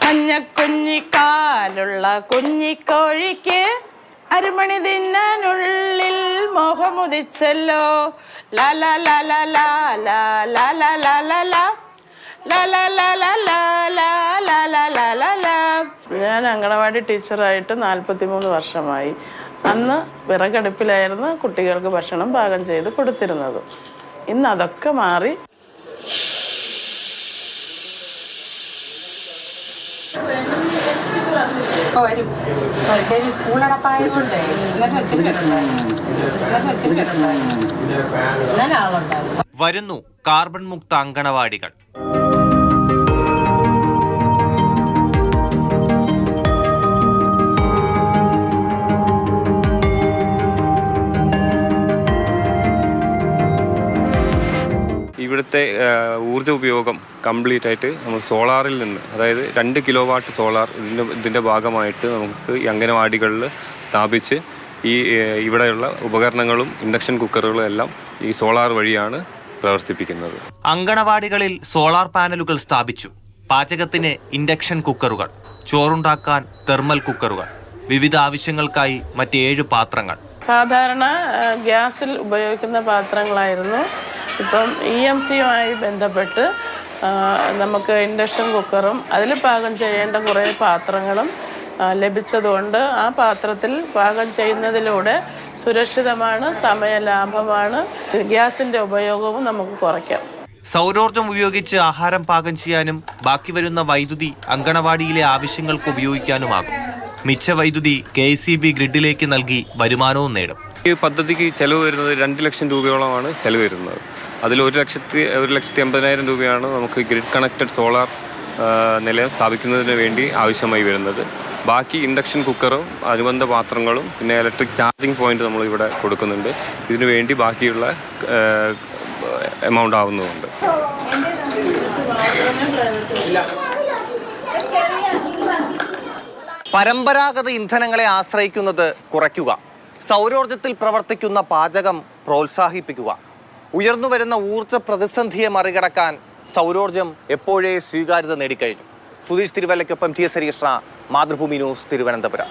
മഞ്ഞക്കുഞ്ഞിക്കാലുള്ള കുഞ്ഞിക്കോഴിക്ക് അരമണി തിന്നാനുള്ളിൽ മോഹമുദിച്ചല്ലോ. ഞാൻ അങ്കണവാടി ടീച്ചറായിട്ട് 43 വർഷമായി. അന്ന് വിറകടുപ്പിലായിരുന്നു കുട്ടികൾക്ക് ഭക്ഷണം പാകം ചെയ്ത് കൊടുത്തിരുന്നത്. ഇന്ന് അതൊക്കെ മാറി. വരുന്നു കാർബൺ മുക്ത അങ്കണവാടികൾ. ഇവിടുത്തെ ഊർജ്ജ ഉപയോഗം കംപ്ലീറ്റ് ആയിട്ട് നമ്മൾ സോളാറിൽ നിന്ന്, അതായത് 2 കിലോവാട്ട് സോളാർ ഇതിൻ്റെ ഭാഗമായിട്ട് നമുക്ക് ഈ അംഗനവാടികളിൽ സ്ഥാപിച്ച് ഇവിടെയുള്ള ഉപകരണങ്ങളും ഇൻഡക്ഷൻ കുക്കറുകളും എല്ലാം ഈ സോളാർ വഴിയാണ് പ്രവർത്തിപ്പിക്കുന്നത്. അങ്കണവാടികളിൽ സോളാർ പാനലുകൾ സ്ഥാപിച്ചു. പാചകത്തിന് ഇൻഡക്ഷൻ കുക്കറുകൾ, ചോറുണ്ടാക്കാൻ തെർമൽ കുക്കറുകൾ, വിവിധ ആവശ്യങ്ങൾക്കായി മറ്റ് 7 പാത്രങ്ങൾ. സാധാരണ ഗ്യാസിൽ ഉപയോഗിക്കുന്ന പാത്രങ്ങളായിരുന്നു. ഇപ്പം EMCയുമായി ബന്ധപ്പെട്ട് നമുക്ക് ഇൻഡക്ഷൻ കുക്കറും അതിൽ പാകം ചെയ്യേണ്ട കുറേ പാത്രങ്ങളും ലഭിച്ചതുകൊണ്ട് ആ പാത്രത്തിൽ പാകം ചെയ്യുന്നതിലൂടെ സുരക്ഷിതമാണ്, സമയലാഭമാണ്, ഗ്യാസിൻ്റെ ഉപയോഗവും നമുക്ക് കുറയ്ക്കാം. സൗരോർജ്ജം ഉപയോഗിച്ച് ആഹാരം പാകം ചെയ്യാനും ബാക്കി വരുന്ന വൈദ്യുതി അങ്കണവാടിയിലെ ആവശ്യങ്ങൾക്ക് ഉപയോഗിക്കാനുമാകും. മിച്ച വൈദ്യുതി KSEB ഗ്രിഡിലേക്ക് നൽകി വരുമാനവും നേടും. ഈ പദ്ധതിക്ക് ചെലവ് വരുന്നത് 2 ലക്ഷം രൂപയോളമാണ് ചെലവ് വരുന്നത്. അതിൽ 1,80,000 രൂപയാണ് നമുക്ക് ഗ്രിഡ് കണക്റ്റഡ് സോളാർ നിലയം സ്ഥാപിക്കുന്നതിന് വേണ്ടി ആവശ്യമായി വരുന്നത്. ബാക്കി ഇൻഡക്ഷൻ കുക്കറും അനുബന്ധ പാത്രങ്ങളും പിന്നെ ഇലക്ട്രിക് ചാർജിങ് പോയിന്റ് നമ്മൾ ഇവിടെ കൊടുക്കുന്നുണ്ട്. ഇതിനു വേണ്ടി ബാക്കിയുള്ള എമൗണ്ട് ആവുന്നതുണ്ട്. പരമ്പരാഗത ഇന്ധനങ്ങളെ ആശ്രയിക്കുന്നത് കുറയ്ക്കുക, സൗരോർജ്ജത്തിൽ പ്രവർത്തിക്കുന്ന പാചകം പ്രോത്സാഹിപ്പിക്കുക. ഉയർന്നുവരുന്ന ഊർജ്ജ പ്രതിസന്ധിയെ മറികടക്കാൻ സൗരോർജ്ജം എപ്പോഴേ സ്വീകാര്യത നേടിക്കഴിഞ്ഞു. സുധീഷ് തിരുവല്ലയ്ക്കൊപ്പം TS ഹരികൃഷ്ണ, മാതൃഭൂമി ന്യൂസ്, തിരുവനന്തപുരം.